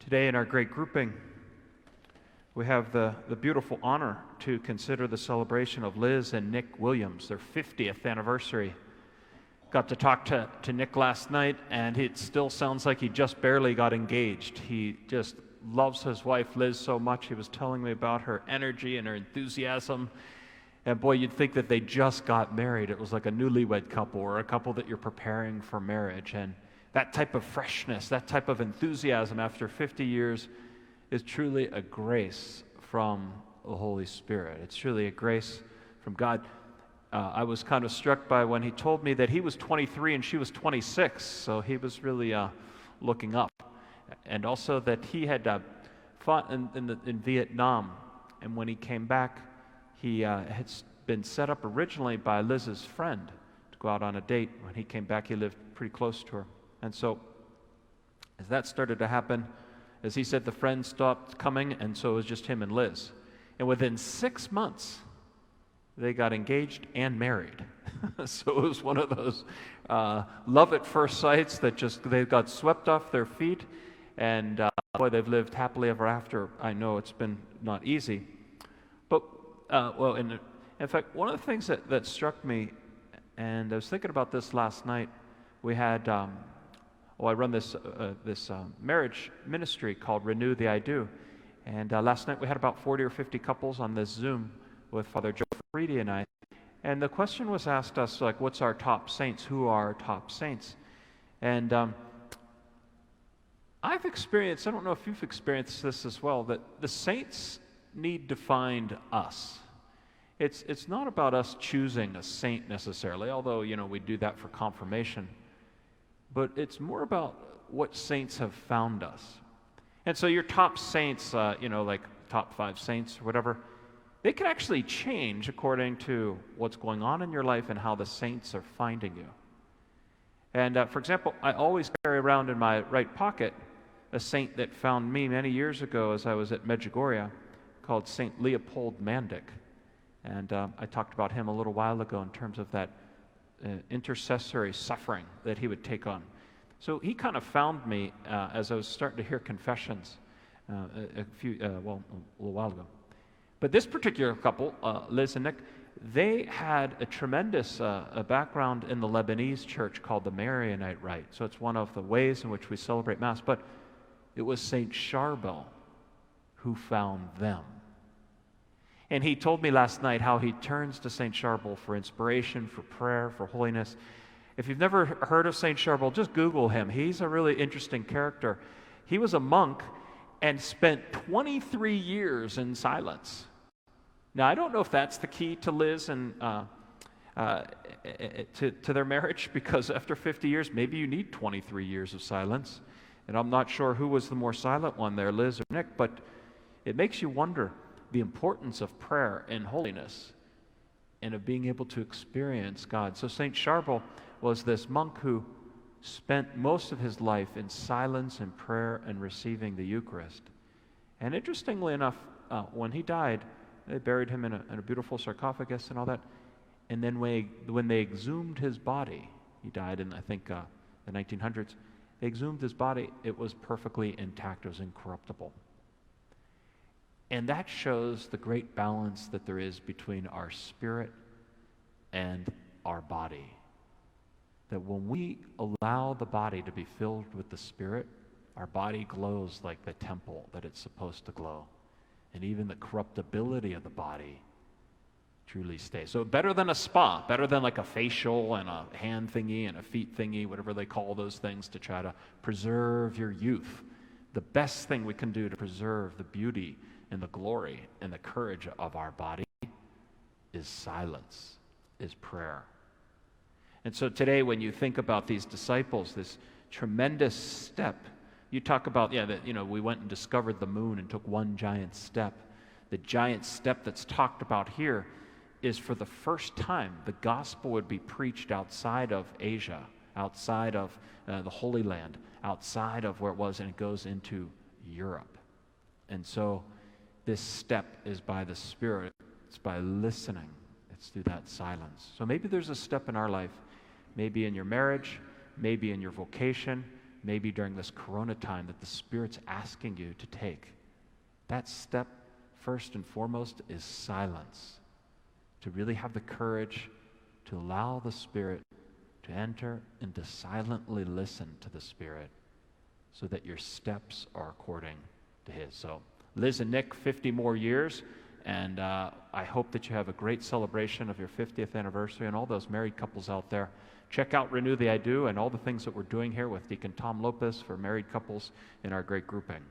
Today in our great grouping, we have the beautiful honor to consider the celebration of Liz and Nick Williams, their 50th anniversary. Got to talk to Nick last night, and it still sounds like he just barely got engaged. He just loves his wife, Liz, so much. He was telling me about her energy and her enthusiasm. And boy, you'd think that they just got married. It was like a newlywed couple or a couple that you're preparing for marriage. And that type of freshness, that type of enthusiasm after 50 years is truly a grace from the Holy Spirit. It's truly a grace from God. I was kind of struck by when he told me that he was 23 and she was 26, so he was really looking up. And also that he had fought in Vietnam, and when he came back, he had been set up originally by Liz's friend to go out on a date. When he came back, he lived pretty close to her. And so, as that started to happen, as he said, the friend stopped coming, and so it was just him and Liz. And within 6 months, they got engaged and married. So it was one of those love at first sights that just, they got swept off their feet, and boy, they've lived happily ever after. I know it's been not easy. But, in fact, one of the things that struck me, and I was thinking about this last night, we had, I run this marriage ministry called Renew the I Do. And last night we had about 40 or 50 couples on this Zoom with Father Joe Faridi and I. And the question was asked us, like, what's our top saints? Who are our top saints? And I've experienced, I don't know if you've experienced this as well, that the saints need to find us. It's not about us choosing a saint necessarily, although, we do that for confirmation. But it's more about what saints have found us. And so your top saints, like top 5 saints or whatever, they can actually change according to what's going on in your life and how the saints are finding you. And for example, I always carry around in my right pocket a saint that found me many years ago as I was at Medjugorje, called Saint Leopold Mandic. And I talked about him a little while ago in terms of that intercessory suffering that he would take on. So he kind of found me as I was starting to hear confessions a little while ago. But this particular couple, Liz and Nick, they had a tremendous background in the Lebanese church called the Maronite Rite. So it's one of the ways in which we celebrate Mass. But it was Saint Charbel who found them. And he told me last night how he turns to St. Charbel for inspiration, for prayer, for holiness. If you've never heard of St. Charbel, just Google him. He's a really interesting character. He was a monk and spent 23 years in silence. Now, I don't know if that's the key to Liz and to their marriage, because after 50 years, maybe you need 23 years of silence. And I'm not sure who was the more silent one there, Liz or Nick, but it makes you wonder the importance of prayer and holiness and of being able to experience God. So St. Charbel was this monk who spent most of his life in silence and prayer and receiving the Eucharist. And interestingly enough, when he died, they buried him in a beautiful sarcophagus and all that. And then when they exhumed his body, he died in, I think, the 1900s, they exhumed his body, it was perfectly intact, it was incorruptible. And that shows the great balance that there is between our spirit and our body. That when we allow the body to be filled with the Spirit, our body glows like the temple that it's supposed to glow. And even the corruptibility of the body truly stays. So better than a spa, better than like a facial and a hand thingy and a feet thingy, whatever they call those things to try to preserve your youth. The best thing we can do to preserve the beauty and the glory and the courage of our body is silence, is prayer. And so today when you think about these disciples, this tremendous step, you talk about, we went and discovered the moon and took one giant step. The giant step that's talked about here is for the first time the gospel would be preached outside of Asia, outside of the Holy Land, outside of where it was, and it goes into Europe. And so this step is by the Spirit. It's by listening. It's through that silence. So maybe there's a step in our life, maybe in your marriage, maybe in your vocation, maybe during this corona time that the Spirit's asking you to take. That step, first and foremost, is silence. To really have the courage to allow the Spirit to enter and to silently listen to the Spirit so that your steps are according to His. So, Liz and Nick, 50 more years, and I hope that you have a great celebration of your 50th anniversary, and all those married couples out there. Check out Renew the I Do and all the things that we're doing here with Deacon Tom Lopez for married couples in our great grouping.